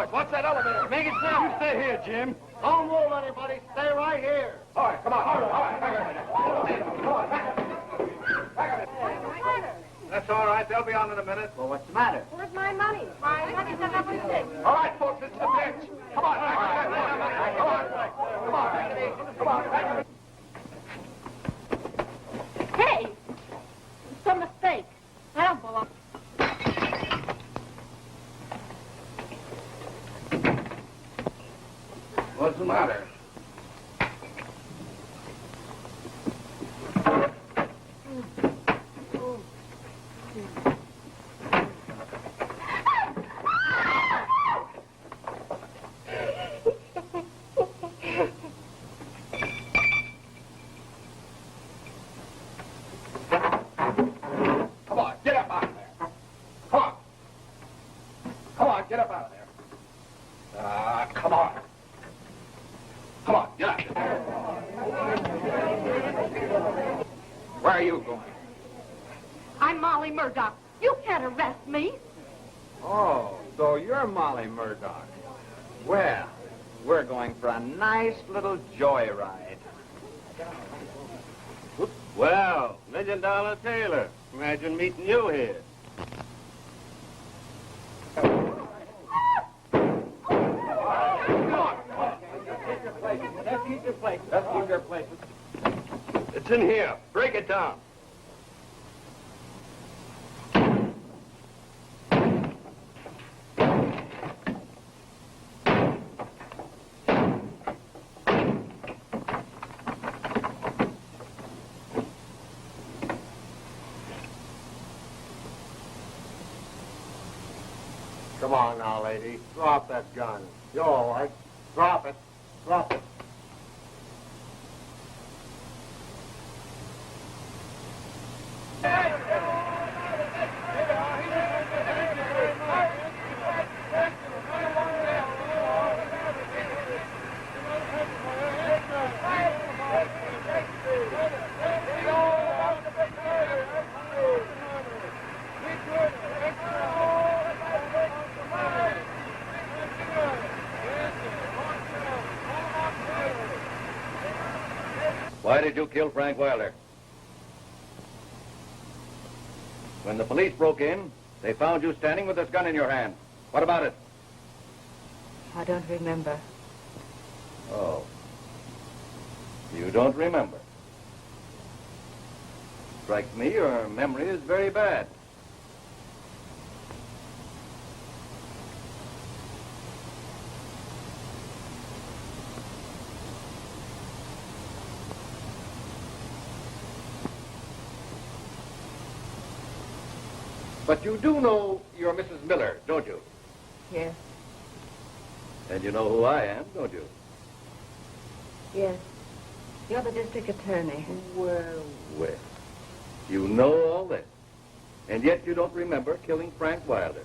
boys. Watch that elevator. Make it sound. You stay here, Jim. Don't move, anybody. Stay right here. All right, come on. All right. That's all right. They'll be on in a minute. Well, what's the matter? Where's my money? My money's at number 6. All right, folks, it's the pitch. Come on. Come on. Hey! It's a mistake. I don't belong. What's the matter? Come on, get up out of there. Come on. Come on, get up out of there. Come on. Come on, get up. Where are you going? I'm Molly Murdoch. You can't arrest me. Oh, so you're Molly Murdoch. Well, we're going for a nice little joyride. Well, $1 Million Taylor. Imagine meeting you here. Let's keep your places. Let's keep your places. It's in here. Break it down. Come on now, lady. Drop that gun. You're all right. Drop it. Drop it. Why did you kill Frank Wilder? When the police broke in, they found you standing with this gun in your hand. What about it? I don't remember. Oh. You don't remember. Strikes me your memory is very bad. But you do know you're Mrs. Miller, don't you? Yes. And you know who I am, don't you? Yes. You're the district attorney. Well. You know all this. And yet you don't remember killing Frank Wilder.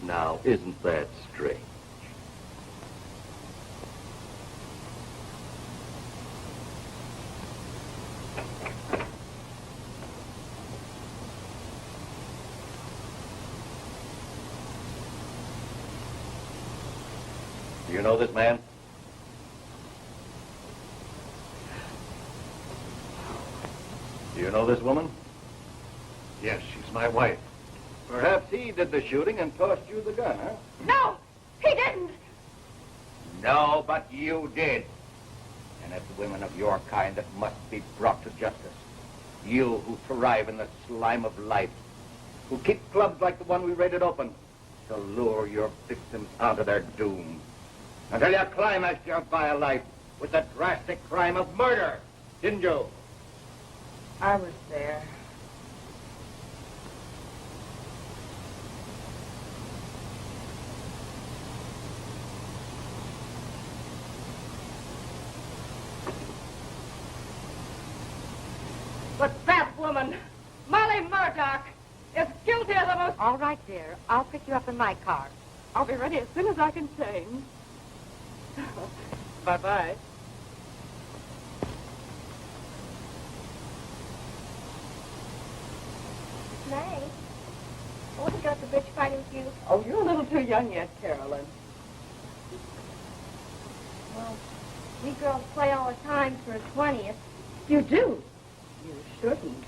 Now, isn't that strange? Do you know this man? Do you know this woman? Yes, she's my wife. Perhaps he did the shooting and tossed you the gun, huh? No! He didn't! No, but you did. And it's women of your kind that must be brought to justice. You who thrive in the slime of life, who keep clubs like the one we raided open to lure your victims onto their doom. Until you climaxed your vile life with the drastic crime of murder, didn't you? I was there. But that woman, Molly Murdoch, is guilty of the most... All right, dear. I'll pick you up in my car. I'll be ready as soon as I can change. Bye-bye. May, I want to go to the bridge party with you. Oh, you're a little too young yet, Carolyn. girls play all the time for a 20th. You do? You shouldn't.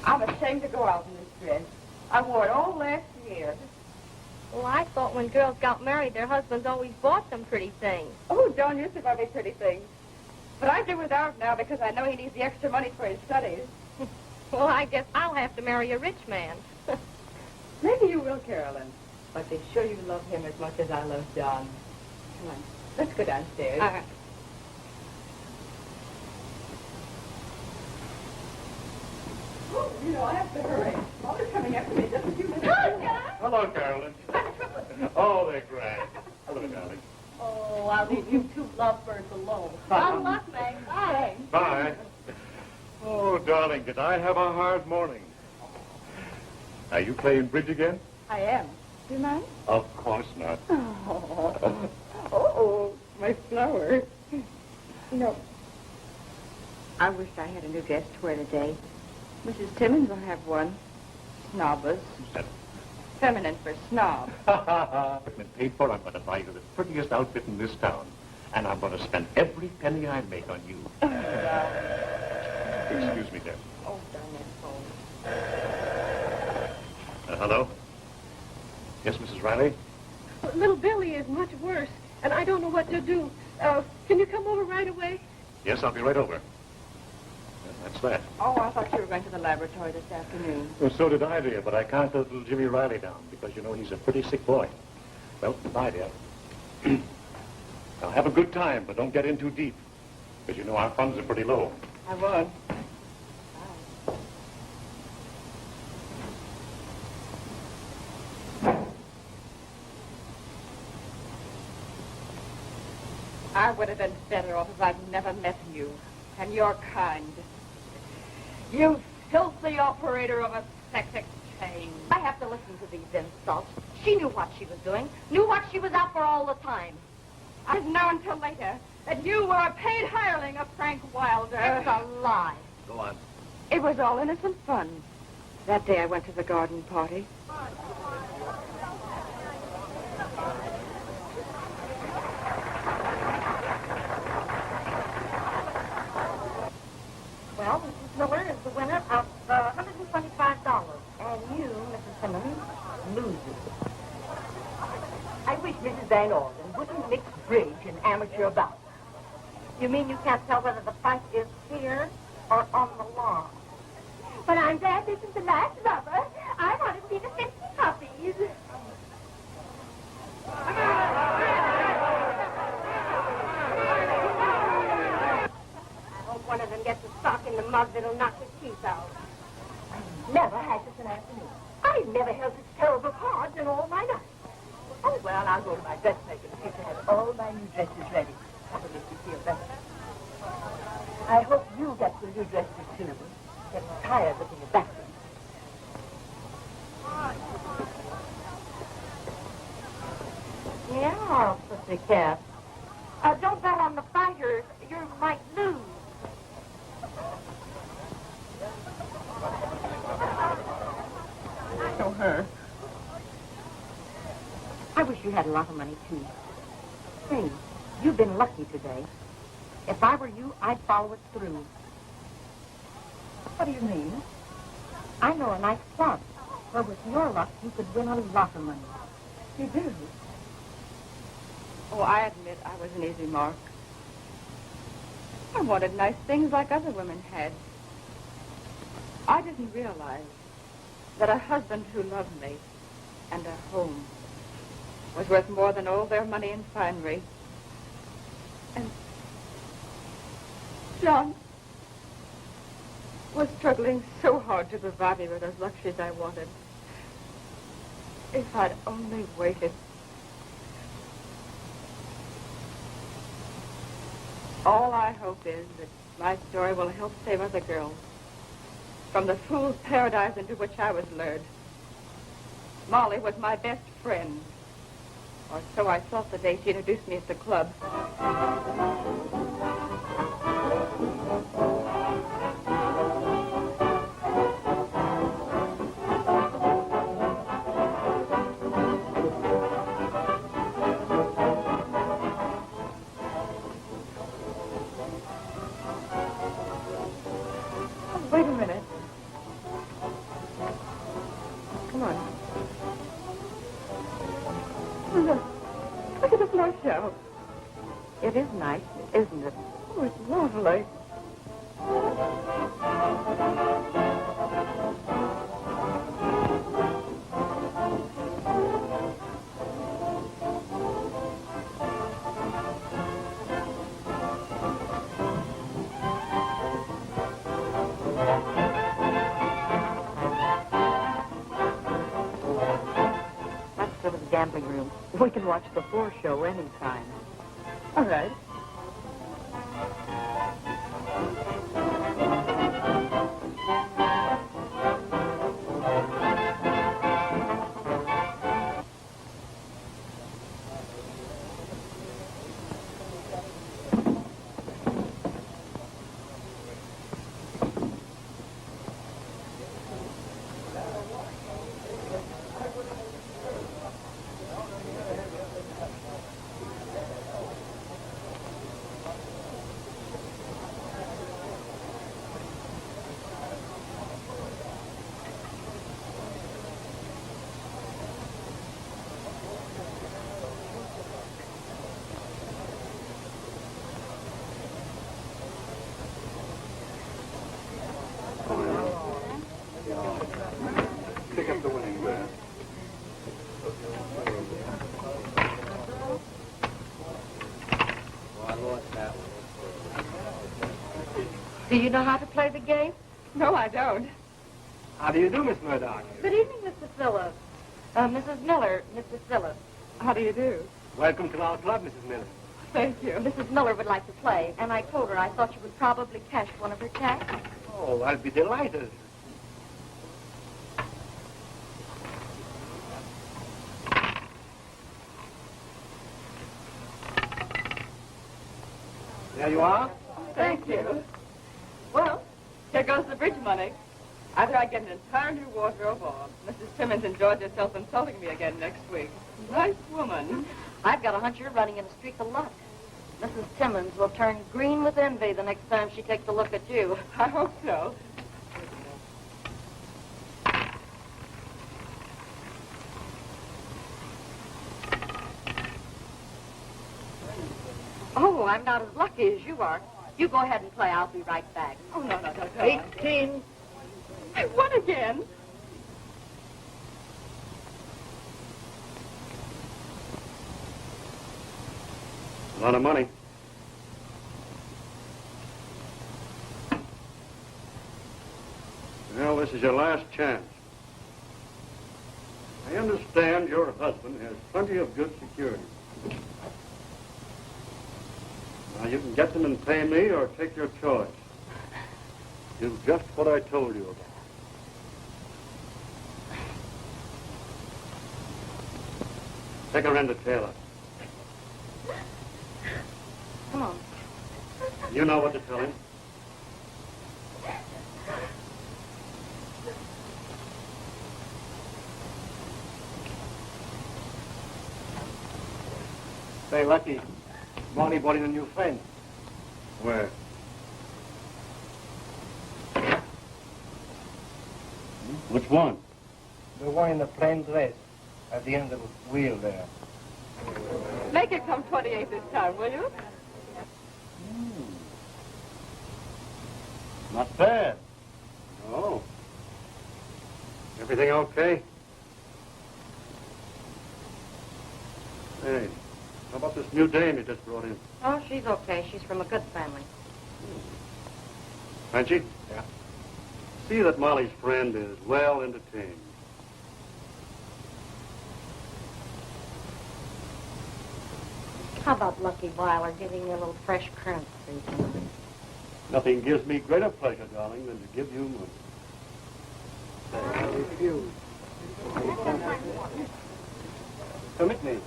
I'm ashamed to go out in this dress. I wore it all last year. Well, I thought when girls got married, their husbands always bought them pretty things. Oh, John used to buy me pretty things. But I do without now because I know he needs the extra money for his studies. Well, I guess I'll have to marry a rich man. Maybe you will, Carolyn. But be sure you love him as much as I love John. Come on, let's go downstairs. All right. Oh, I have to hurry. Mother's coming after me just a few minutes. Hello, Carolyn. Oh, they're grand. Hello, darling. Oh, I'll leave you two lovebirds alone. Good luck, Meg. Bye. Bye. Oh, darling, did I have a hard morning? Are you playing bridge again? I am. Do you mind? Of course not. Oh, my flower. I wish I had a new dress to wear today. Mrs. Timmons will have one. Snobbers. Feminine for snob. Paid for, I'm going to buy you the prettiest outfit in this town. And I'm going to spend every penny I make on you. Excuse me, dear. Oh, darn that phone. Hello? Yes, Mrs. Riley? Little Billy is much worse, and I don't know what to do. Can you come over right away? Yes, I'll be right over. That's that. Oh, I thought you were going to the laboratory this afternoon. Well, so did I, dear, but I can't let little Jimmy Riley down because, you know, he's a pretty sick boy. Well, goodbye, dear. Now, have a good time, but don't get in too deep because, you know, our funds are pretty low. I won't. I would have been better off if I'd never met you and your kind. You filthy operator of a sex exchange. I have to listen to these insults. She knew what she was doing, knew what she was out for all the time. I didn't know until later that you were a paid hireling of Frank Wilder. It's a lie. Go on. It was all innocent fun. That day I went to the garden party. Well, Mrs. Miller is the winner of $125. And you, Mrs. Simmons, loses. I wish Mrs. Van Orden wouldn't mix bridge and amateur bouts. You mean you can't tell whether the fight is here or on the lawn? But I'm glad this is the last rubber. I want to see the 50 puppies. I hope one of them gets a sock in the mug that'll knock his teeth out. Never had such an afternoon. I've never held such terrible cards in all my life. Oh, well, I'll go to my dressmaker and see if I have all my new dresses ready. That'll make you feel better. I hope you get your new dresses, too. Getting tired looking at that one. Yeah, pussycat. Don't bet on the fighters. You might lose. I know her. I wish you had a lot of money, too. Say, you've been lucky today. If I were you, I'd follow it through. What do you mean? I know a nice club where with your luck you could win a lot of money. You do? Oh, I admit I was an easy mark. I wanted nice things like other women had. I didn't realize that a husband who loved me and a home was worth more than all their money and finery. And John was struggling so hard to provide me with those luxuries I wanted. If I'd only waited. All I hope is that my story will help save other girls from the fool's paradise into which I was lured. Molly was my best friend, or so I thought the day she introduced me at the club. Look at the floor show. It is nice, isn't it? Oh, it's lovely. That's sort of the gambling room. We can watch the floor show anytime. All right. Pick up the winning bet. Do you know how to play the game? No, I don't. How do you do, Miss Murdoch? Good evening, Mr. Phillips. Mrs. Miller, Mr. Phillips. How do you do? Welcome to our club, Mrs. Miller. Thank you. Mrs. Miller would like to play, and I told her I thought she would probably cash one of her checks. Oh, I'll be delighted. There you are. Thank you. Well, here goes the bridge money. After I get an entire new wardrobe on, Mrs. Timmons enjoyed herself insulting me again next week. Nice woman. I've got a hunch you're running in a streak of luck. Mrs. Timmons will turn green with envy the next time she takes a look at you. I hope so. Oh, I'm not as lucky as you are. You go ahead and play. I'll be right back. Oh, no, don't. 18. I won again. A lot of money. Well, this is your last chance. I understand your husband has plenty of good security. Now, you can get them and pay me or take your choice. Do just what I told you about. Take her in to Taylor. Come on. You know what to tell him. Say, Lucky, Bonnie brought in a new friend. Where? Which one? The one in the plain dress at the end of the wheel there. Make it come 28 this time, will you? Not bad. No. Everything okay? Hey, how about this new dame you just brought in? Oh, she's okay. She's from a good family. Frenchy? Yeah. See that Molly's friend is well entertained. How about Lucky Weiler giving you a little fresh currency tonight? Nothing gives me greater pleasure, darling, than to give you money. I refuse. Permit me.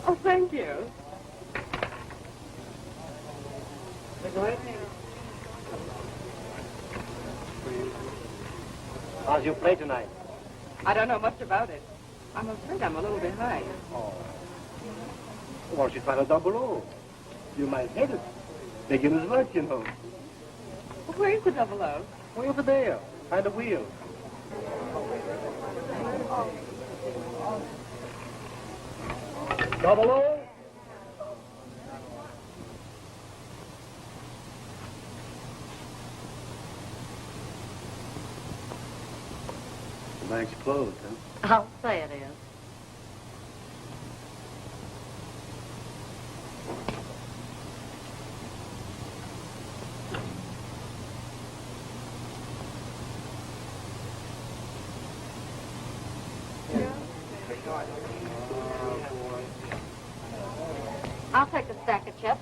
Oh, thank you. How's your play tonight? I don't know much about it. I'm afraid I'm a little behind. Oh. Why don't you try to double O? You might hit it. Beginner's luck, you know. Where's the double O? Way over there. By the wheel. Double O. The bank's closed, huh? I'll say it is. I'll take a stack of chips.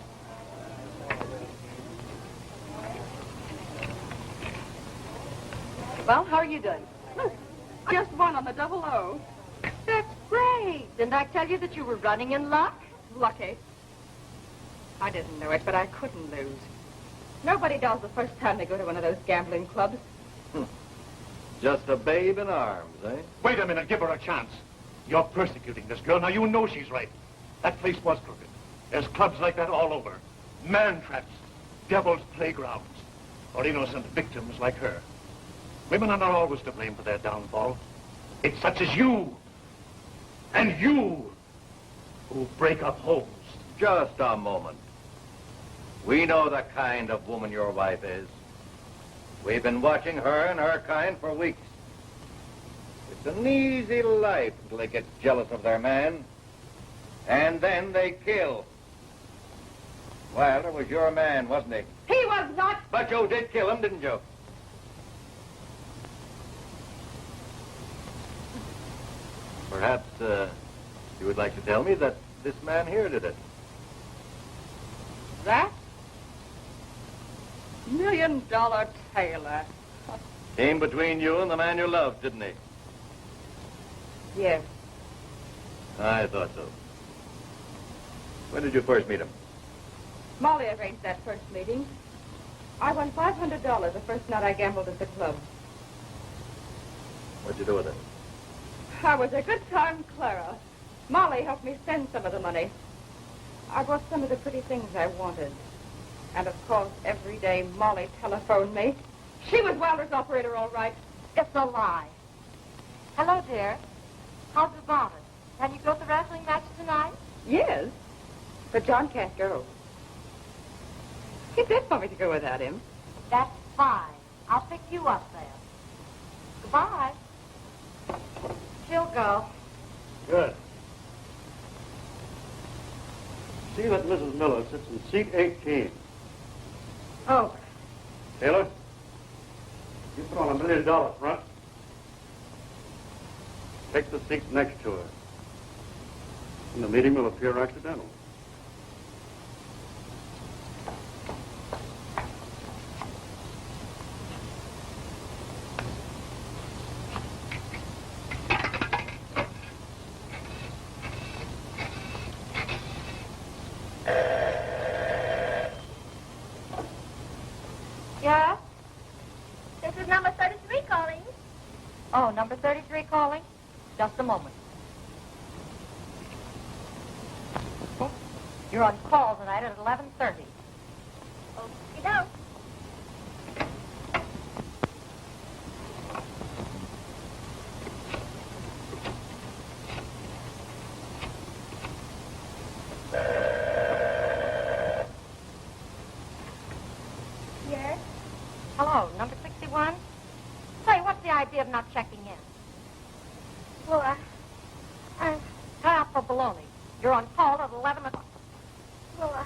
Well, how are you doing? Look, I just won on the double O. That's great. Didn't I tell you that you were running in luck? Lucky. I didn't know it, but I couldn't lose. Nobody does the first time they go to one of those gambling clubs. Just a babe in arms, eh? Wait a minute, give her a chance. You're persecuting this girl. Now, you know she's right. That place was crooked. There's clubs like that all over. Man traps, devil's playgrounds, or innocent victims like her. Women are not always to blame for their downfall. It's such as you, and you, who break up homes. Just a moment. We know the kind of woman your wife is. We've been watching her and her kind for weeks. It's an easy life until they get jealous of their man. And then they kill. Well, it was your man, wasn't he? He was not. But you did kill him, didn't you? Perhaps you would like to tell me that this man here did it. That? $1 Million Taylor. Came between you and the man you loved, didn't he? Yes. I thought so. When did you first meet him? Molly arranged that first meeting. I won $500 the first night I gambled at the club. What'd you do with it? I was a good time, Clara. Molly helped me spend some of the money. I bought some of the pretty things I wanted. And of course, every day Molly telephoned me. She was Wilder's operator, all right. It's a lie. Hello, dear. How's the bonnet? Can you go to the wrestling match tonight? Yes, but John can't go. He did want me to go without him. That's fine. I'll pick you up there. Goodbye. She'll go. Good. See that Mrs. Miller sits in seat 18. Oh, Taylor, you put on $1 million front. Take the seat next to her. And the meeting will appear accidental. Yeah? This is number 33 calling. Oh, number 33 calling? Just a moment. You're on call tonight at 11:30. Okie doke. Yes? Hello, number 61? Say, what's the idea of not checking in? Well, Tie up for baloney. You're on call at 11 o'clock. well,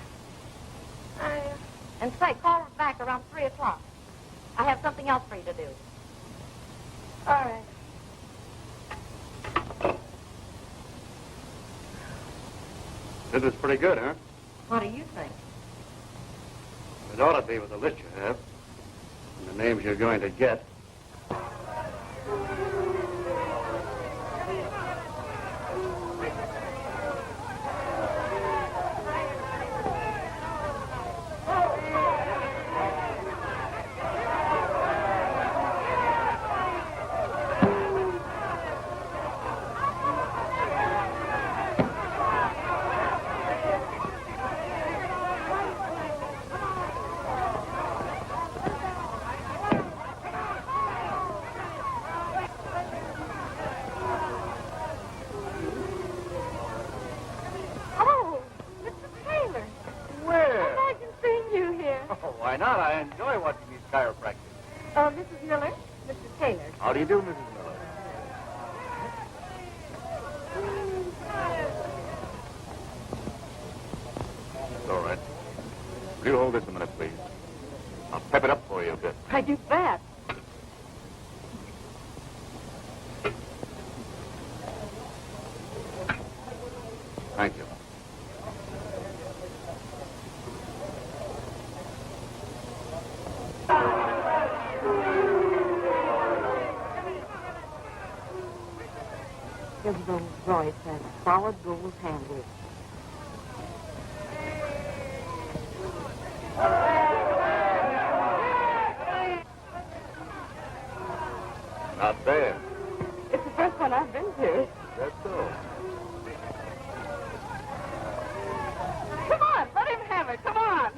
And say, call us back around 3 o'clock. I have something else for you to do. all right. This is pretty good, huh? What do you think? It ought to be with the list you have. And the names you're going to get. Why not? I enjoy watching these chiropractors. Oh, Mrs. Miller, Mr. Taylor. How do you do, Mrs. Miller? It's all right. Will you hold this a minute, please? I'll pep it up for you a bit. I do that. Thank you. Here's Rolls Royce and solid gold handles. Not bad. It's the first one I've been to. That's so. Come on, let him have it. Come on.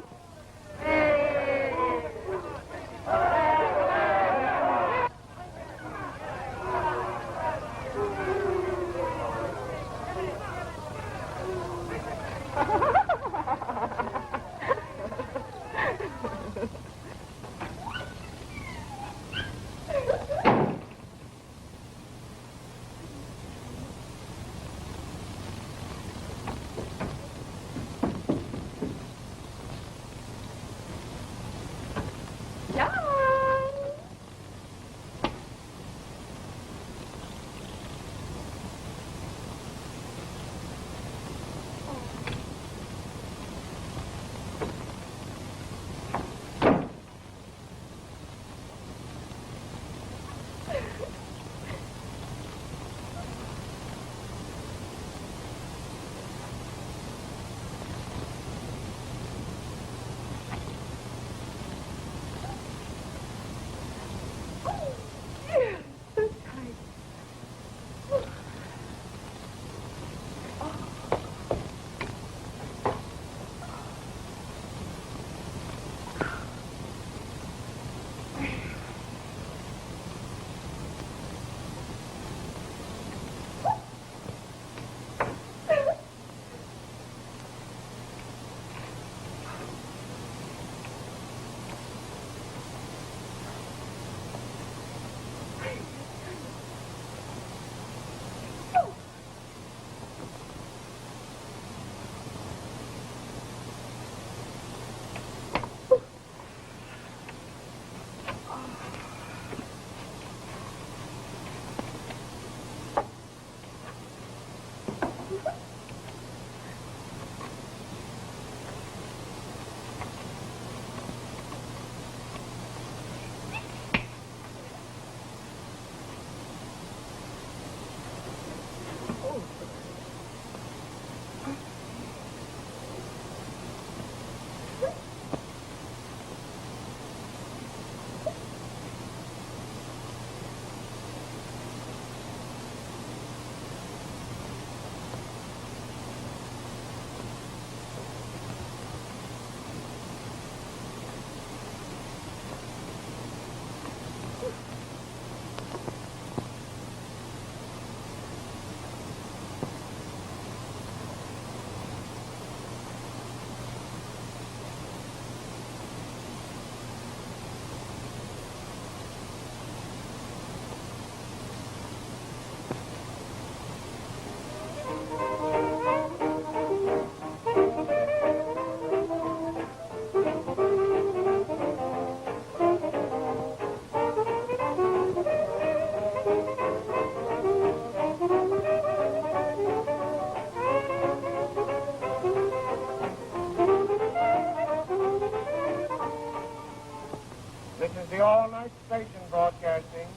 This is the all-night station broadcasting.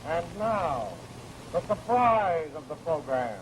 And now, the surprise of the program.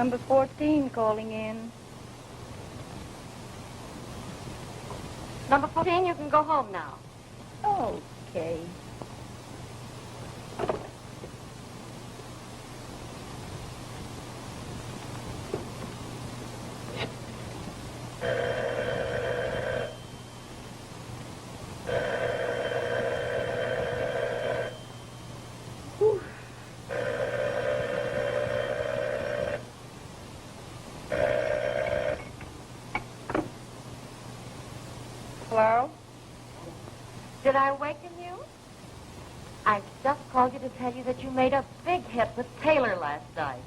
Number 14 calling in. Number 14, you can go home now. Okay. Hello? Did I awaken you? I just called you to tell you that you made a big hit with Taylor last night.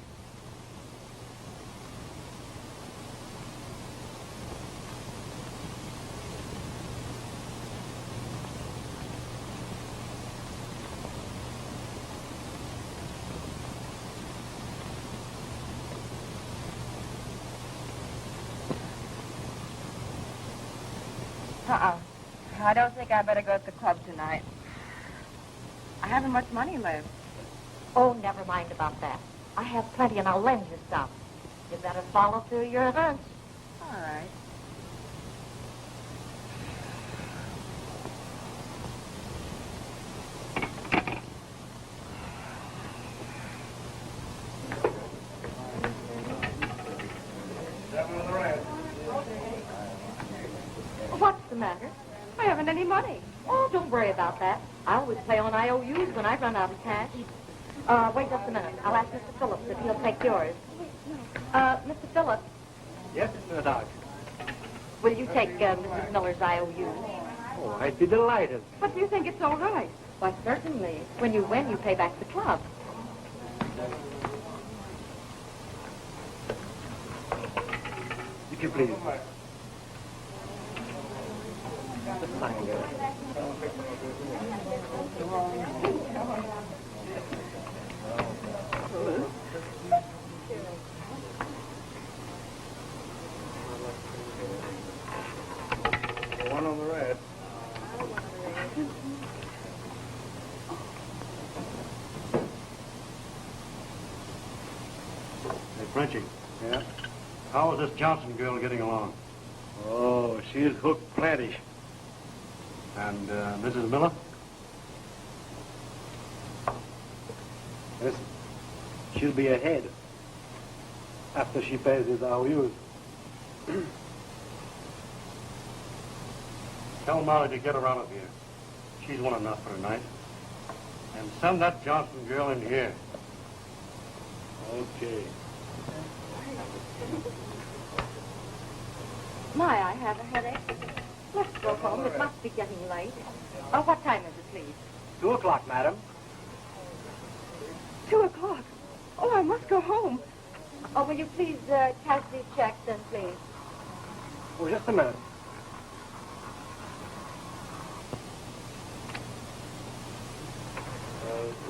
I don't think I better go to the club tonight. I haven't much money left. Oh, never mind about that. I have plenty and I'll lend you some. You better follow through your hunch. All right. What's the matter? I haven't any money. Oh, don't worry about that. I always play on IOUs when I run out of cash. Wait just a minute. I'll ask Mr. Phillips if he'll take yours. Mr. Phillips, Yes, Miss Murdoch. will you take Mrs. Miller's IOU? Oh, I'd be delighted. But do you think it's all right? Why, certainly. When you win, you pay back the club. If you please. Just sign it. One on the red. Hey, Frenchie. Yeah? How is this Johnson girl getting along? Oh, she's hooked plenty. And Mrs. Miller? Listen, she'll be ahead after she pays his IOUs. Tell Molly to get her out of here. She's won enough for tonight. And send that Johnson girl in here. Okay. My, I have a headache. Let's go home. It must be getting late. What time is it, please? 2 o'clock, madam. 2 o'clock. Oh, I must go home. Oh, will you please cash these checks then, please? Oh, just a minute.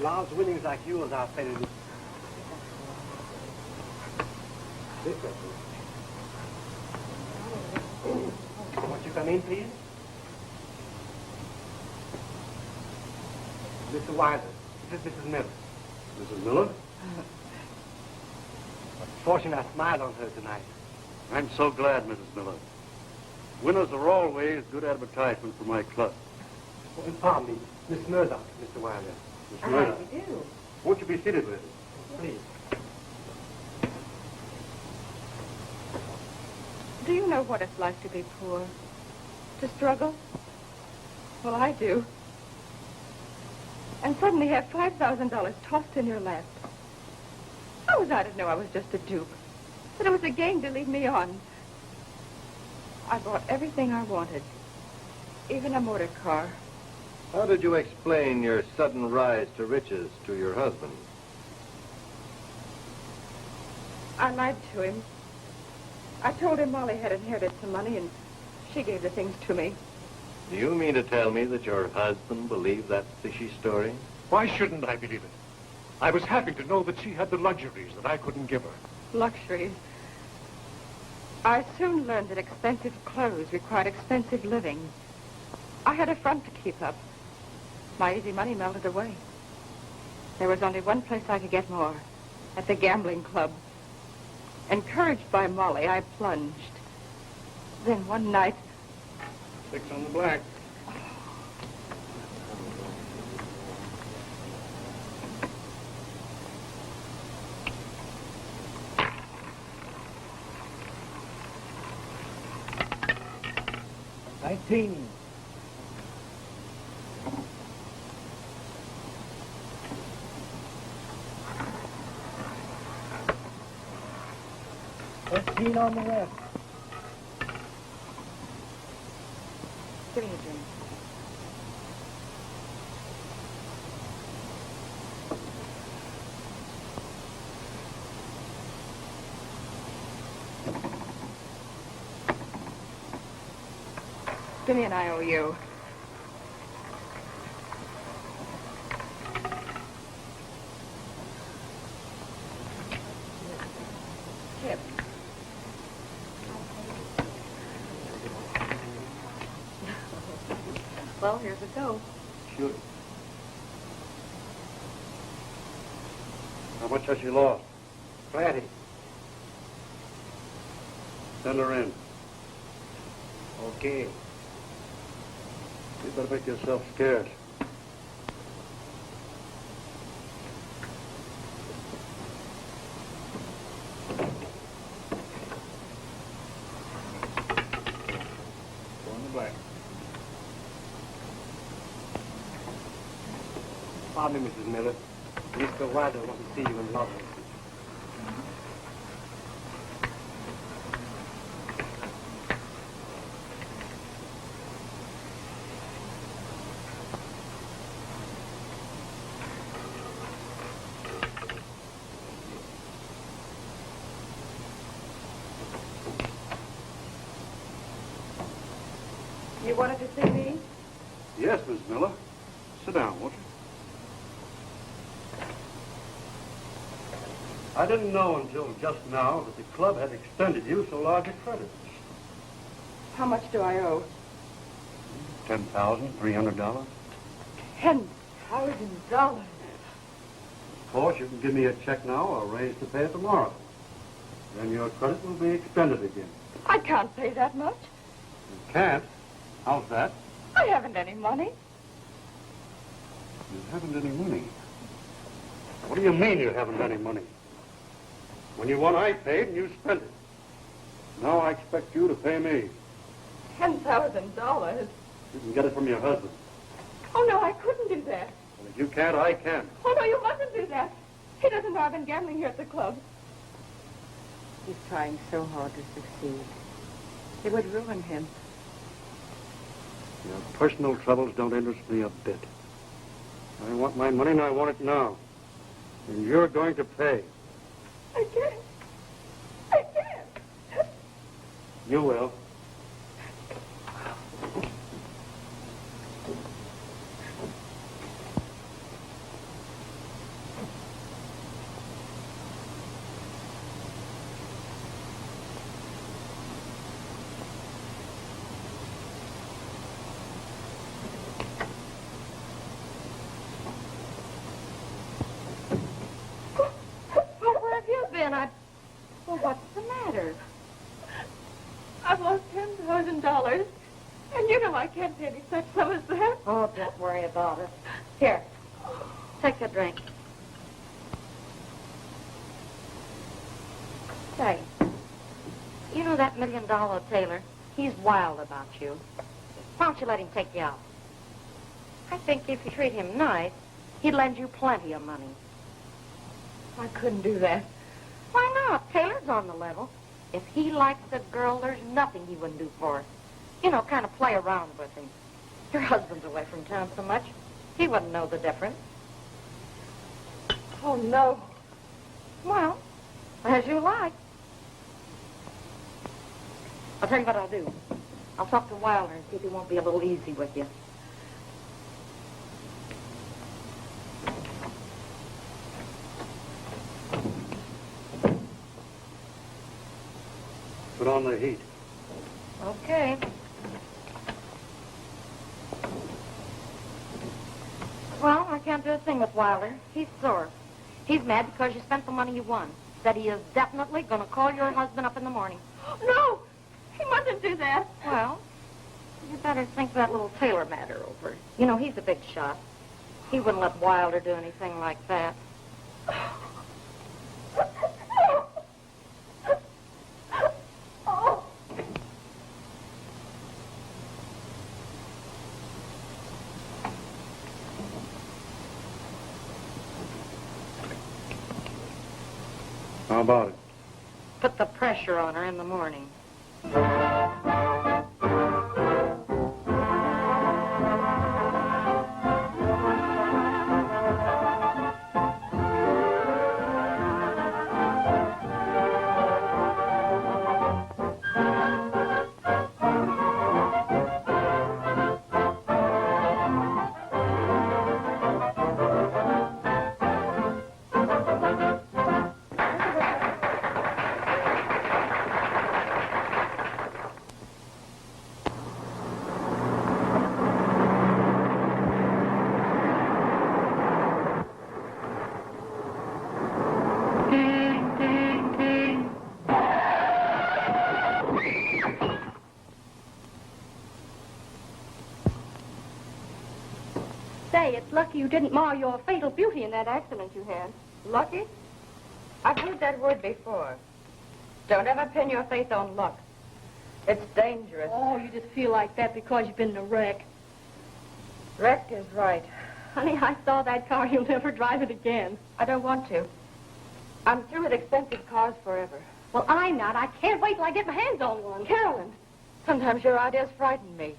Large winnings like yours are paid in this way. Won't you come in, please? Mr. Wilder, this is Mrs. Miller. Mrs. Miller? Fortune I smiled on her tonight. I'm so glad, Mrs. Miller. Winners are always good advertisement for my club. Oh, pardon me, Miss Murdoch, Mr. Wilder. Miss Murdoch, you do. won't you be seated with us? Please. Do you know what it's like to be poor? To struggle? Well, I do. And suddenly have $5,000 tossed in your lap. How was I to know I was just a dupe? That it was a game to lead me on? I bought everything I wanted. Even a motor car. How did you explain your sudden rise to riches to your husband? I lied to him. I told him Molly had inherited some money and she gave the things to me. Do you mean to tell me that your husband believed that fishy story? Why shouldn't I believe it? I was happy to know that she had the luxuries that I couldn't give her. Luxuries. I soon learned that expensive clothes required expensive living. I had a front to keep up. My easy money melted away. There was only one place I could get more, at the gambling club. Encouraged by Molly, I plunged. Then one night, 6 on the black. On the left. give me a drink. Give me an IOU. Tip. Well, here's a go. Sure. How much has she lost? Plenty. Send her in. Okay. You better make yourself scarce. Go on the black. Pardon me, Mrs. Miller. Mr. Wilder wants to see you in London. You wanted to see me? Yes, Miss Miller. Sit down, won't you? I didn't know until just now that the club had extended you so large a credit. How much do I owe? $10,300. $10,000. Of course, you can give me a check now or arrange to pay it tomorrow. Then your credit will be expended again. I can't pay that much. You can't? How's that? I haven't any money. You haven't any money? What do you mean you haven't any money? When you won, I paid and you spent it. Now I expect you to pay me. $10,000. You can get it from your husband. Oh, no, I couldn't do that. And if you can't, I can. Oh, no, you mustn't do that. He doesn't know I've been gambling here at the club. He's trying so hard to succeed. It would ruin him. Your personal troubles don't interest me a bit. I want my money and I want it now. And you're going to pay. I can't. I can't. You will. Well, what's the matter? I've lost $10,000. And you know I can't pay any such sum as that. Oh, don't worry about it. Here, take a drink. Say, you know that $1 million tailor? He's wild about you. Why don't you let him take you out? I think if you treat him nice, he'd lend you plenty of money. I couldn't do that. Why not? Taylor's on the level. If he likes a girl, there's nothing he wouldn't do for her. You know, kind of play around with him. Your husband's away from town so much, he wouldn't know the difference. Oh, no. Well, as you like. I'll tell you what I'll do. I'll talk to Wilder and see if he won't be a little easy with you. Put on the heat. Okay. Well, I can't do a thing with Wilder. He's sore. He's mad because you spent the money you won. Said he is definitely going to call your husband up in the morning. No, he mustn't do that. Well, you better think that little Taylor matter over. You know, he's a big shot. He wouldn't let Wilder do anything like that. How about it? Put the pressure on her in the morning. Say, it's lucky you didn't mar your fatal beauty in that accident you had. Lucky? I've heard that word before. Don't ever pin your faith on luck. It's dangerous. Oh, you just feel like that because you've been in a wreck. Wreck is right. Honey, I saw that car. You'll never drive it again. I don't want to. I'm through with expensive cars forever. Well, I'm not. I can't wait till I get my hands on one. Carolyn, sometimes your ideas frighten me.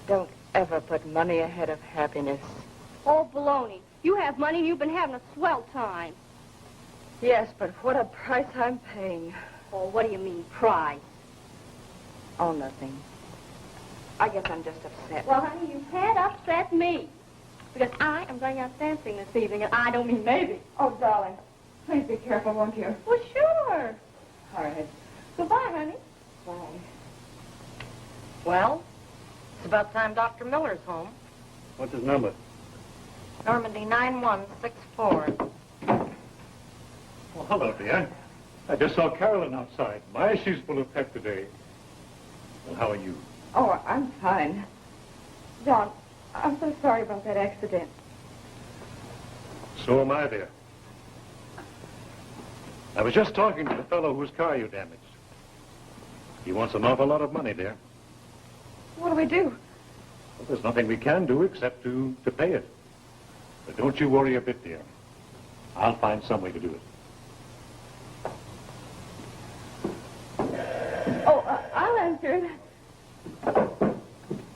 Don't ever put money ahead of happiness. Oh, baloney. You have money and you've been having a swell time. Yes, but what a price I'm paying. Oh, what do you mean, price? Oh, nothing. I guess I'm just upset. Well, honey, you can't upset me. Because I am going out dancing this evening, and I don't mean maybe. Oh, darling, please be careful, won't you? Well, sure. All right. Goodbye, honey. Bye. Well, it's about time Dr. Miller's home. What's his number? Normandy 9164. Well, hello, dear. I just saw Carolyn outside. My, she's full of pep today. Well, how are you? Oh, I'm fine. John, I'm so sorry about that accident. So am I, dear. I was just talking to the fellow whose car you damaged. He wants an awful lot of money, dear. What do we do? Well, there's nothing we can do except to pay it. But don't you worry a bit, dear. I'll find some way to do it. Oh, I'll answer it.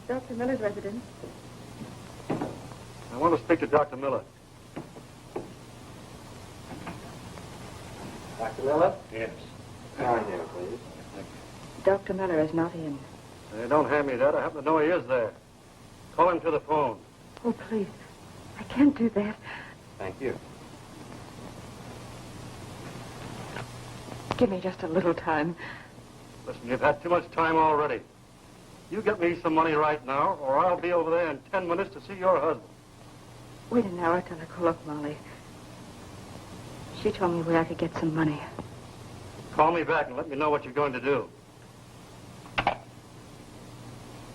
Dr. Miller's residence. I want to speak to Dr. Miller. Dr. Miller? Yes. Come in here, please. Dr. Miller is not in. Hey, don't hand me that. I happen to know he is there. Call him to the phone. Oh, please. I can't do that. Thank you. Give me just a little time. Listen, you've had too much time already. You get me some money right now, or I'll be over there in 10 minutes to see your husband. Wait an hour till I call up Molly. She told me where I could get some money. Call me back and let me know what you're going to do.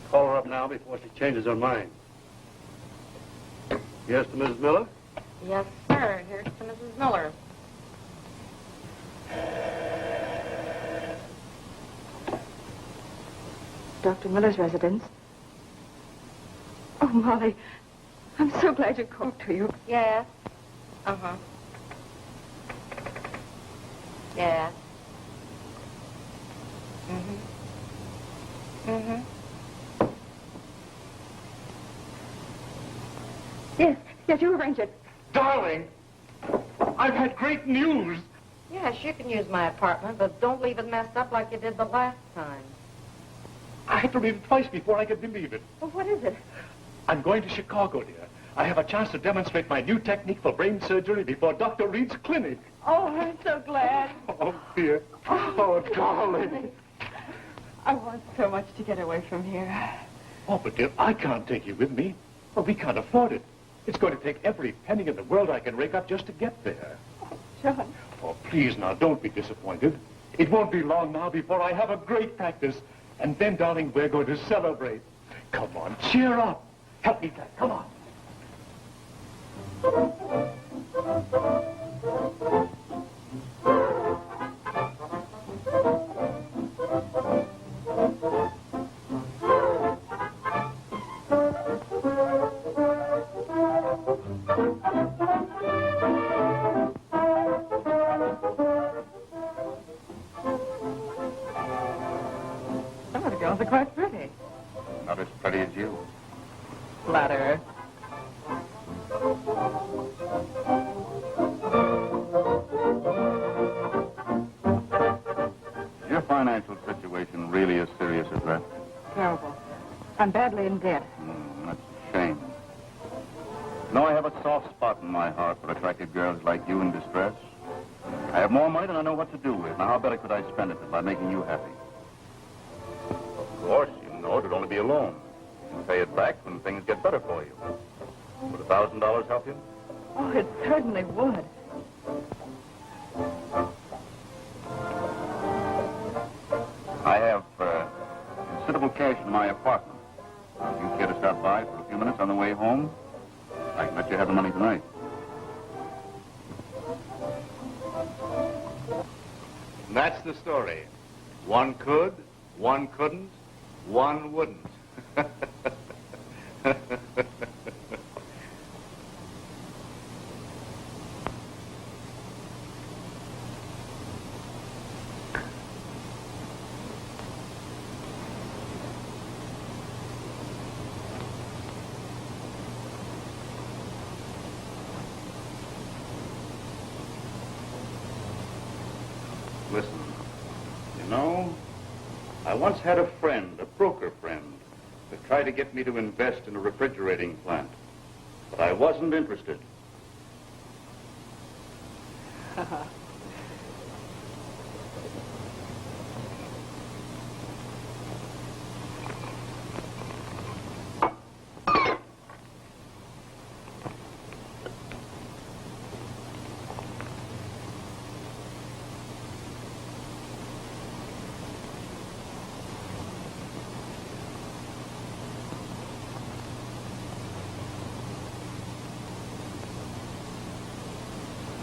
Call her up now before she changes her mind. Yes, to Mrs. Miller? Yes, sir. Here's to Mrs. Miller. Dr. Miller's residence. Oh, Molly, I'm so glad you called to you. Yes. Uh-huh. Yes. Mm-hmm. Mm-hmm. Yes, you arrange it. Darling, I've had great news. Yes, you can use my apartment, but don't leave it messed up like you did the last time. I had to read it twice before I could believe it. Well, what is it? I'm going to Chicago, dear. I have a chance to demonstrate my new technique for brain surgery before Dr. Reed's clinic. Oh, I'm so glad. Oh, dear. Oh, darling. I want so much to get away from here. Oh, but dear, I can't take you with me. Well, we can't afford it. It's going to take every penny in the world I can rake up just to get there. John, Oh, please now, don't be disappointed. It won't be long now before I have a great practice. And then, darling, we're going to celebrate. Come on, cheer up. Help me, Jack. Come on. Some of the girls are quite pretty. Not as pretty as you. Flatterer. Is your financial situation really as serious as that? Terrible. I'm badly in debt. That's a shame. No, I have a soft spot in my heart for attractive girls like you in distress. I have more money than I know what to do with. Now, how better could I spend it than by making you happy? Of course, you know it would only be a loan. You can pay it back when things get better for you. Would $1,000 help you? Oh, it certainly would. I have considerable cash in my apartment. If you care to stop by for a few minutes on the way home, I can let you have the money tonight. And that's the story. One could, one couldn't, one wouldn't. Listen, you know, I once had a friend, a broker friend, that tried to get me to invest in a refrigerating plant. But I wasn't interested.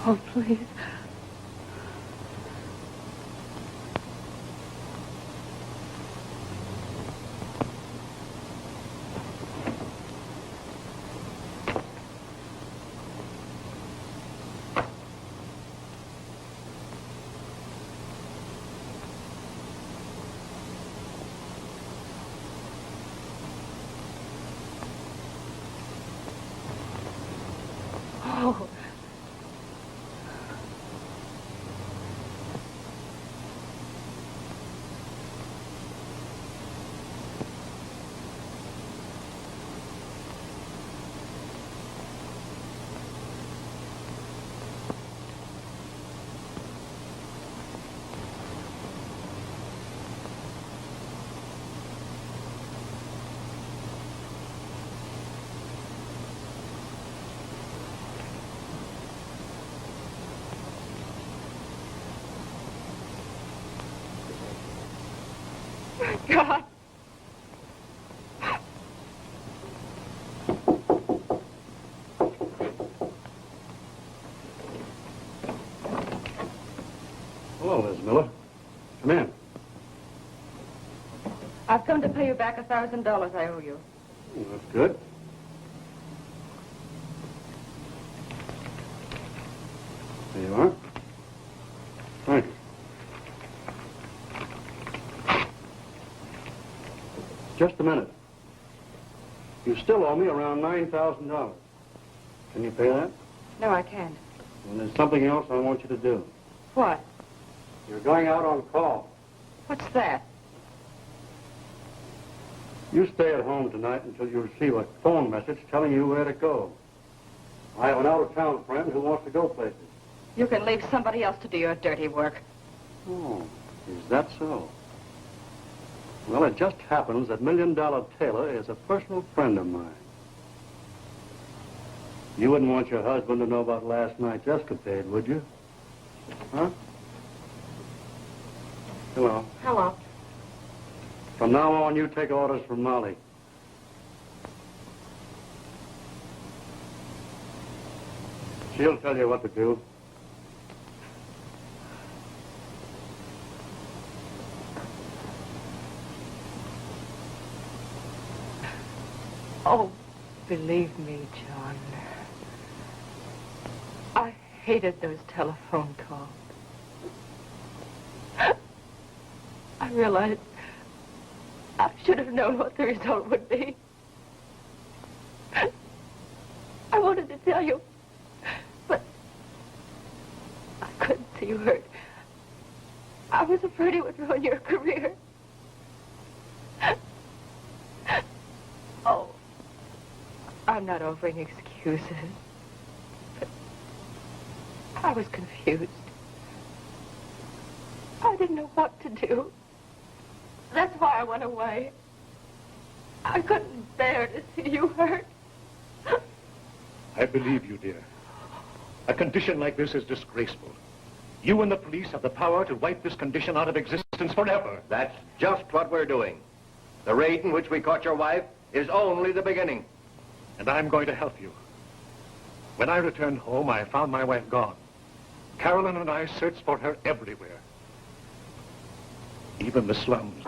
Oh, please. Oh. God. Hello, Miss Miller. Come in. I've come to pay you back $1,000 I owe you. Oh, that's good. There you are. Thank you. Just a minute. You still owe me around $9,000. Can you pay that? No, I can't. And there's something else I want you to do. What? You're going out on call. What's that? You stay at home tonight until you receive a phone message telling you where to go. I have an out-of-town friend who wants to go places. You can leave somebody else to do your dirty work. Oh, is that so? Well, it just happens that $1 Million Taylor is a personal friend of mine. You wouldn't want your husband to know about last night's escapade, would you? Huh? Hello. Hello. From now on, you take orders from Molly. She'll tell you what to do. Oh, believe me, John. I hated those telephone calls. I realized I should have known what the result would be. I wanted to tell you, but I couldn't see you hurt. I was afraid it would ruin your career. Oh, I'm not offering excuses, but I was confused. I didn't know what to do. That's why I went away. I couldn't bear to see you hurt. I believe you, dear. A condition like this is disgraceful. You and the police have the power to wipe this condition out of existence forever. That's just what we're doing. The raid in which we caught your wife is only the beginning. And I'm going to help you. When I returned home, I found my wife gone. Carolyn and I searched for her everywhere. Even the slums.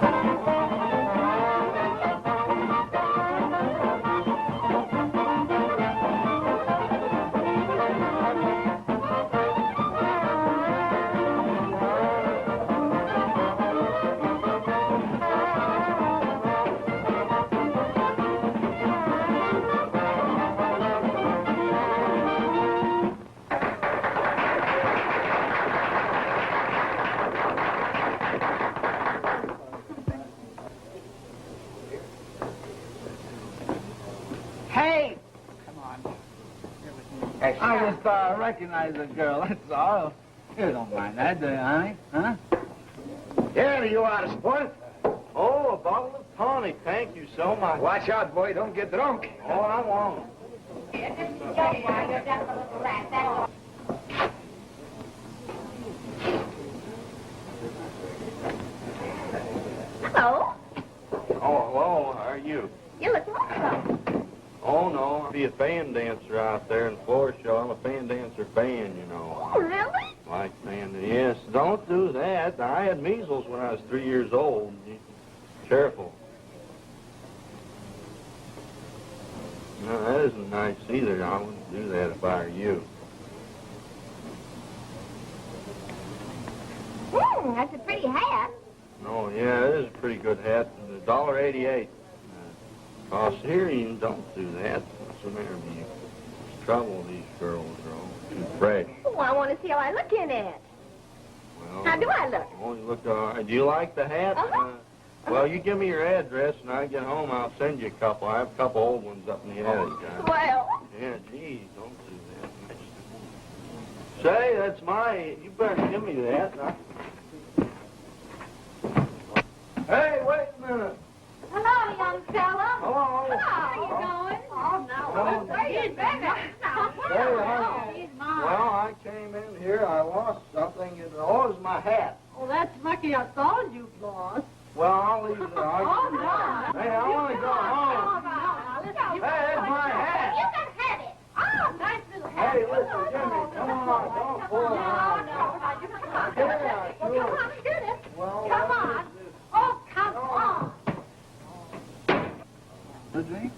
I just recognize the girl, that's all. You don't mind that, do you, honey? Huh? Here you are, sport. Oh, a bottle of tonic. Thank you so much. Watch out, boy. Don't get drunk. Oh, I won't. Hello. Oh, hello. How are you? You look wonderful. Oh, no. I'll be a band dancer out there in the floor show. I'm a band dancer band, you know. Oh, really? Like band. Yes, don't do that. I had measles when I was 3 years old. Careful. No, that isn't nice either. I wouldn't do that if I were you. That's a pretty hat. Oh, yeah, it is a pretty good hat. $1.88. Cost here, you don't do that. What's the matter with you? It's trouble, these girls are all too fresh. Oh, I want to see how I look in it. Well, How do I look? Oh, you look all right. Do you like the hat? Uh-huh. Well, you give me your address, and I get home, I'll send you a couple. I have a couple old ones up in the attic. Well. Yeah, geez, don't do that. Say, that's my... You better give me that. Hey, wait a minute. Hello, young fella. Hello. How are you going? Oh, no. He's better. Well, I came in here. I lost something. Oh, it was my hat. Well, that's lucky I thought you'd lost. Well, I'll leave it. Oh, no. Hey, I want to go home. No. Hey, it's my hat. You can have it. Oh, nice little hat. Hey, listen, Jimmy, come on. Don't pull it out. No. Come on. Yeah, Well, sure. come on, get it. Well, Come on. Oh, come on. A drink?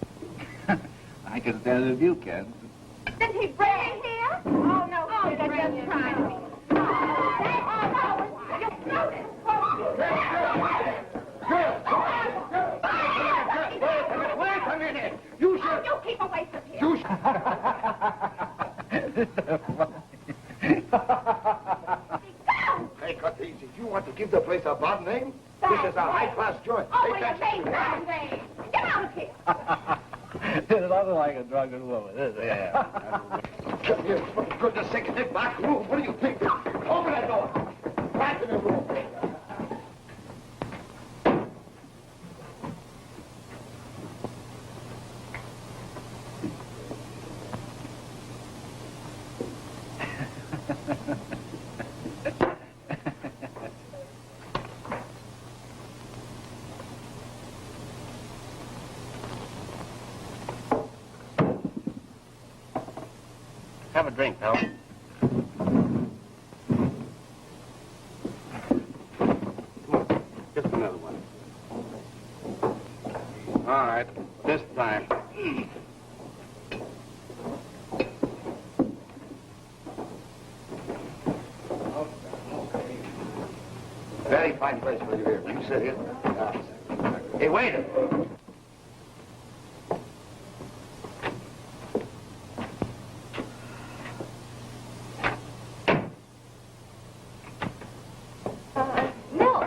I can tell if you can. Did he bring it here? Oh, no. Oh, that's just trying to be. Oh, no. You threw it. Wait a minute. You should... You keep away from here. Hey, cut easy. You want to give the place a bad name? This is a high-class joint. Oh, Take wait, that. wait, wait. Get out of here. It's nothing like a drunken woman, is it? Yeah. Come here. For goodness sake, get back room. What do you think? Open that door. Back in the room. Have a drink, pal. Just another one. All right, this time. Very fine place for you here. Will you sit here? Hey, waiter. Milk.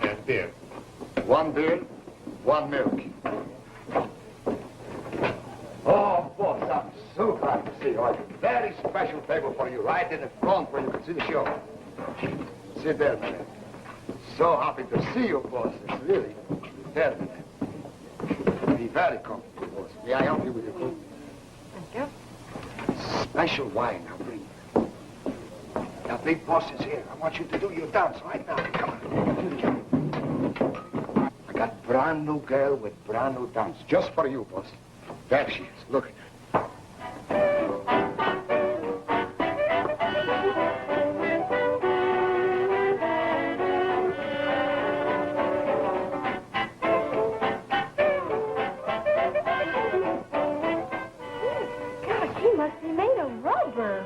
Yes, dear. One beer, one milk. Oh, boss, I'm so glad to see you. A very special table for you, right in the front where you can see the show. Sit there, man. So happy to see you, boss. It's really terrible. Be very comfortable, boss. May I help you with your coat? Thank you. Special wine, I'll bring you. Now, big boss is here. I want you to do your dance right now. Come on. I got brand new girl with brand new dance. Just for you, boss. There she is. Look. Gosh, he must be made of rubber.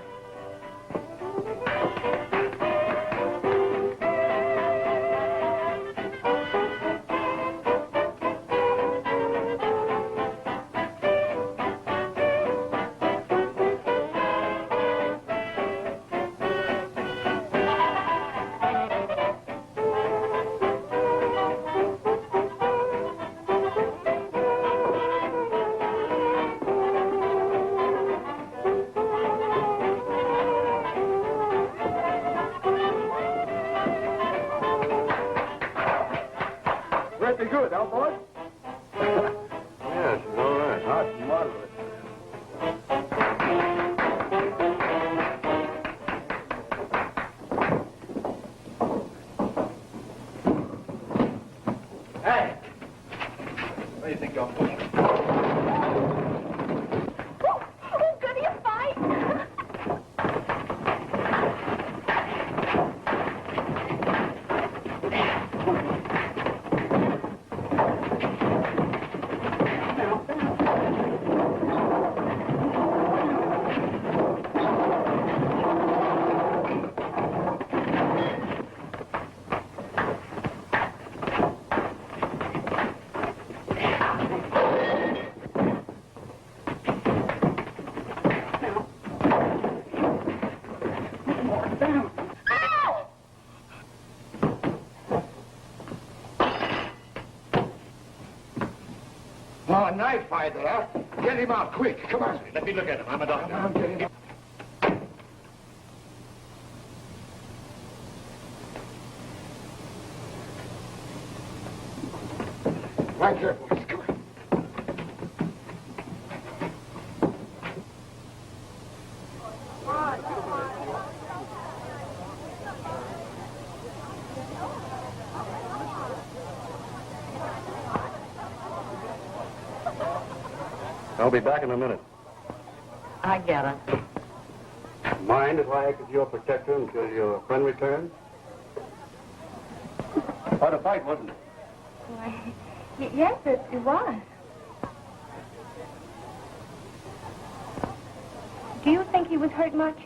Pretty good, huh, boys? Yes, all right. Hot and moderate. Hey! Where do you think you're pushing? Oh, good, you fight. Oh, a knife fighter, huh? Get him out quick. Come on. Let me look at him. I'm a doctor. Come on, get him. Right here, boys. Come on. I'll be back in a minute. I get it. Mind if I act as your protector until your friend returns? Quite a fight, wasn't it? Why, yes, it was. Do you think he was hurt much?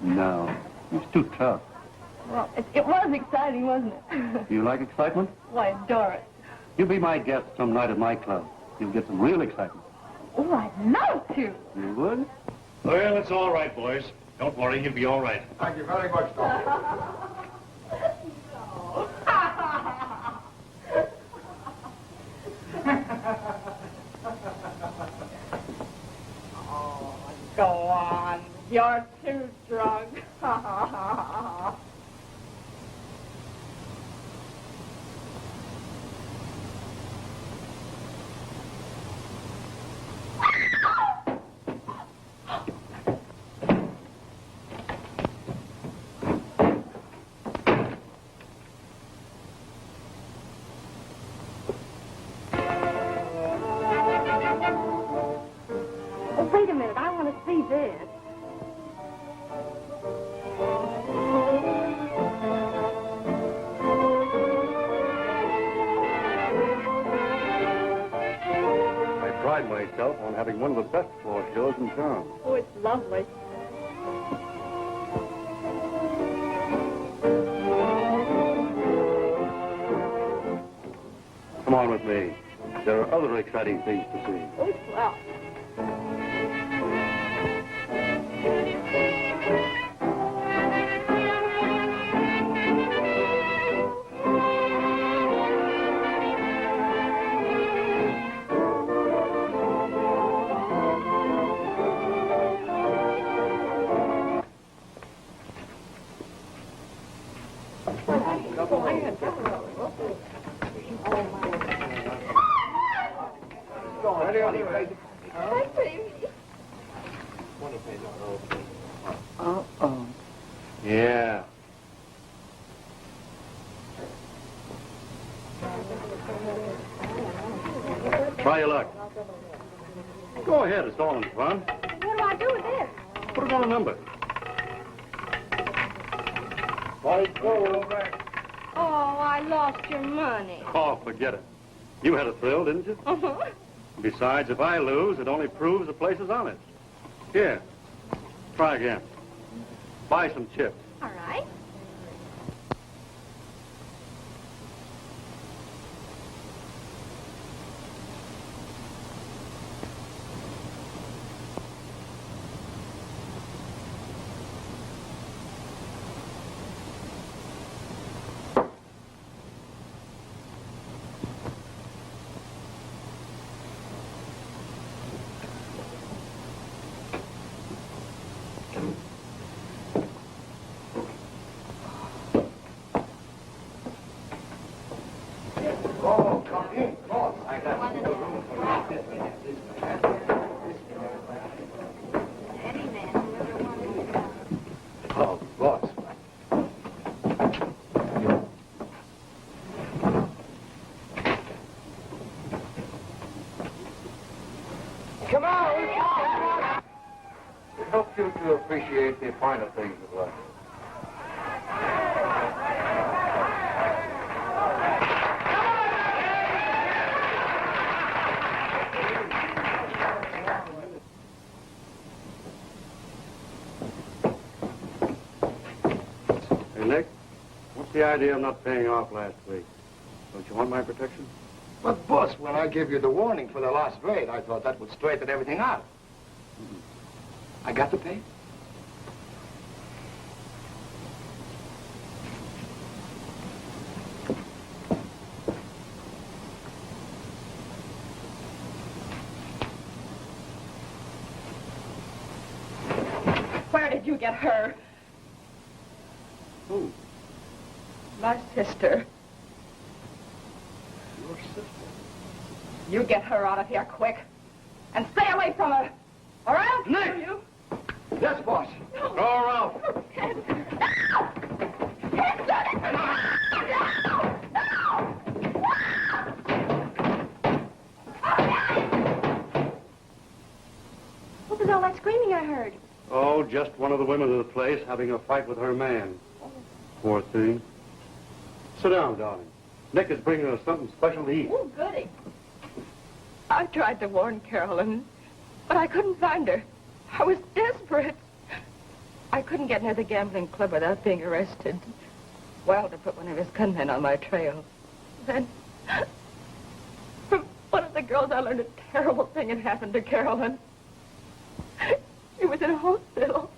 No. He's too tough. Well, it was exciting, wasn't it? You like excitement? Why, I adore it. You be my guest some night at my club. You'll get some real excitement. Oh, I'd love to. You would? Well, it's all right, boys. Don't worry, he'll be all right. Thank you very much, Doctor. Oh, go on. You're too drunk. Oh, wait a minute. I want to see this. having one of the best floor shows in town. Oh, it's lovely. Come on with me. There are other exciting things to see. Oh, well. Uh-oh. Yeah. Try your luck. Go ahead, it's all in fun. What do I do with this? Put it on a number. Oh, I lost your money. Oh, forget it. You had a thrill, didn't you? Uh-huh. Besides, if I lose, it only proves the place is honest. Here, try again. Buy some chips. All right. Oh, boss. Come on! It helps you to appreciate the finer things of life. Hey, Nick, what's the idea of not paying off last week? Don't you want my protection? But, boss, when I gave you the warning for the last raid, I thought that would straighten everything out. I got to pay? Where did you get her? Who? My sister. Your sister. You get her out of here quick. And stay away from her. Or else... Nick! You... Yes, boss. Go around. What was all that screaming I heard? Oh, just one of the women of the place having a fight with her man. Poor thing. Sit down, darling. Nick is bringing us something special to eat. Oh, goody. I tried to warn Carolyn, but I couldn't find her. I was desperate. I couldn't get near the gambling club without being arrested. Wilder put one of his gunmen on my trail. Then, from one of the girls, I learned a terrible thing had happened to Carolyn. She was in a hospital.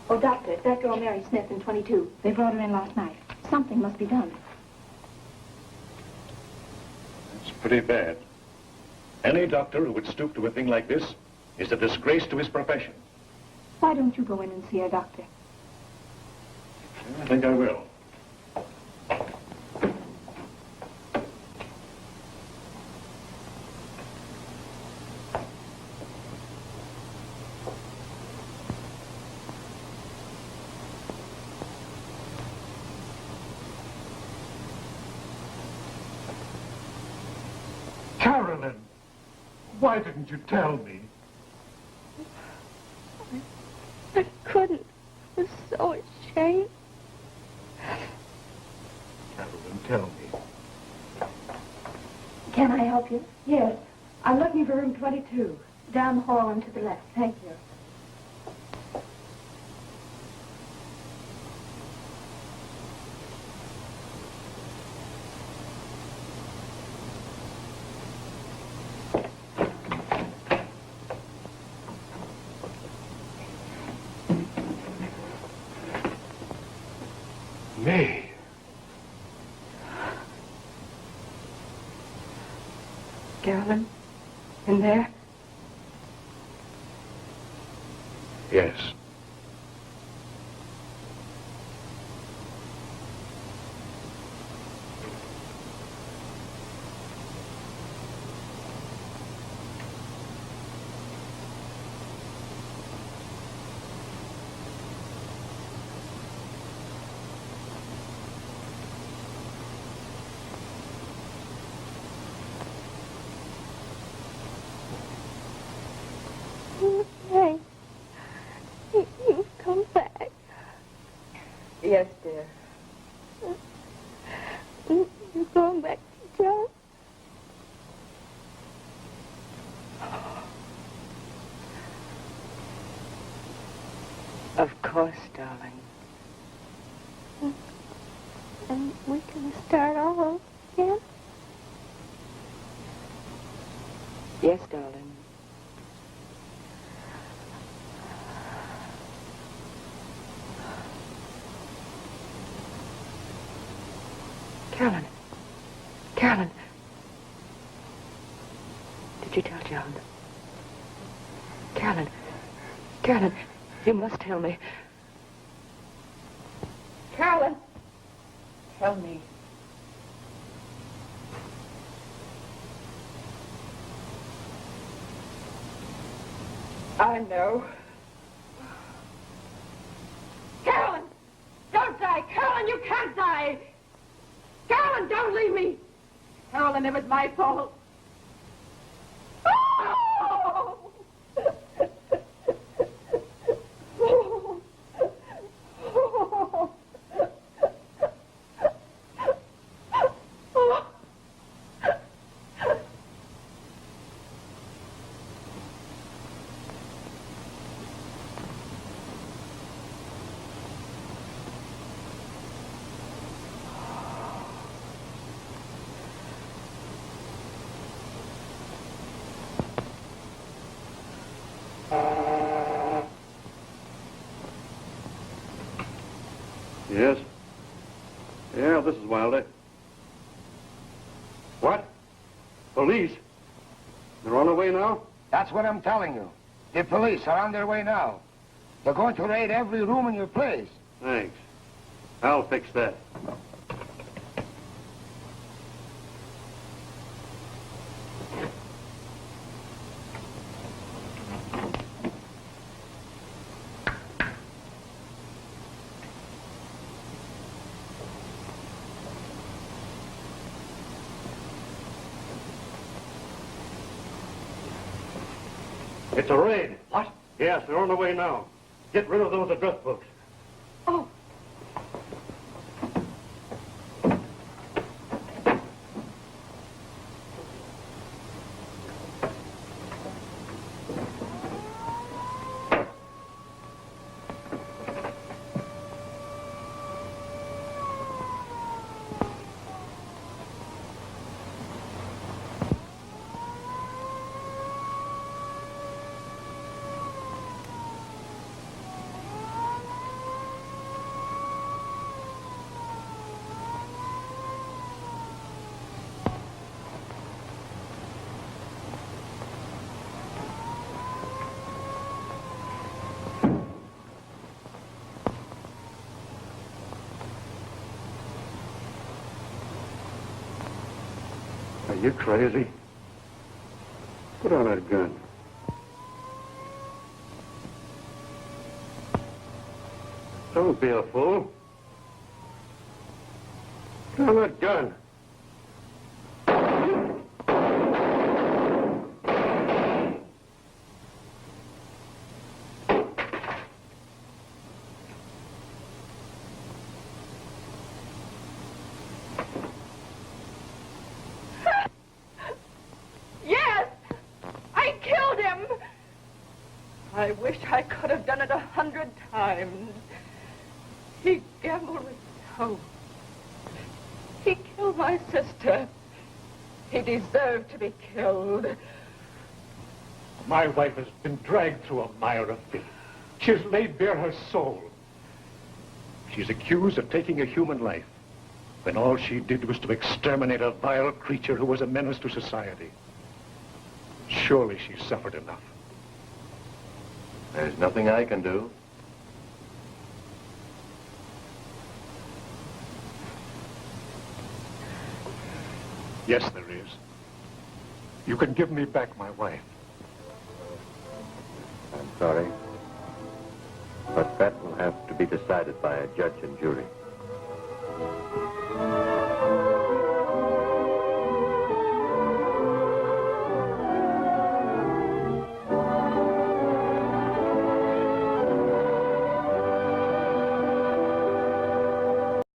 Oh, Doctor, that girl Mary Smith in 22. They brought her in last night. Something must be done. It's pretty bad. Any doctor who would stoop to a thing like this is a disgrace to his profession. Why don't you go in and see her, Doctor? I think I will. Carolyn, why didn't you tell me? I couldn't. I was so ashamed. tell me? Can I help you? Yes. I'm looking for room 22. Down the hall and to the left. Thank you. May. Carolyn, in there? Yes. Hey, you've come back. Yes, dear. You're going back to John? Of course, darling. And we can start all over again? Yes, darling. Carolyn. Carolyn. Did you tell John? Carolyn. Carolyn, you must tell me. Carolyn. Tell me. I know. Carolyn! Don't die! Carolyn, you can't die! Carolyn, don't leave me! Carolyn, it was my fault. Oh! Yes? Yeah, this is Wilder. What? Police? They're on their way now? That's what I'm telling you. The police are on their way now. They're going to raid every room in your place. Thanks. I'll fix that. It's a raid. What? Yes, they're on their way now. Get rid of those address books. Oh. Are you crazy? Put on that gun. Don't be a fool. Put on that gun. I wish I could have done it 100 times. He gambled with hope. He killed my sister. He deserved to be killed. My wife has been dragged through a mire of filth. She has laid bare her soul. She's accused of taking a human life, when all she did was to exterminate a vile creature who was a menace to society. Surely she's suffered enough. There's nothing I can do. Yes, there is. You can give me back my wife. I'm sorry. But that will have to be decided by a judge and jury.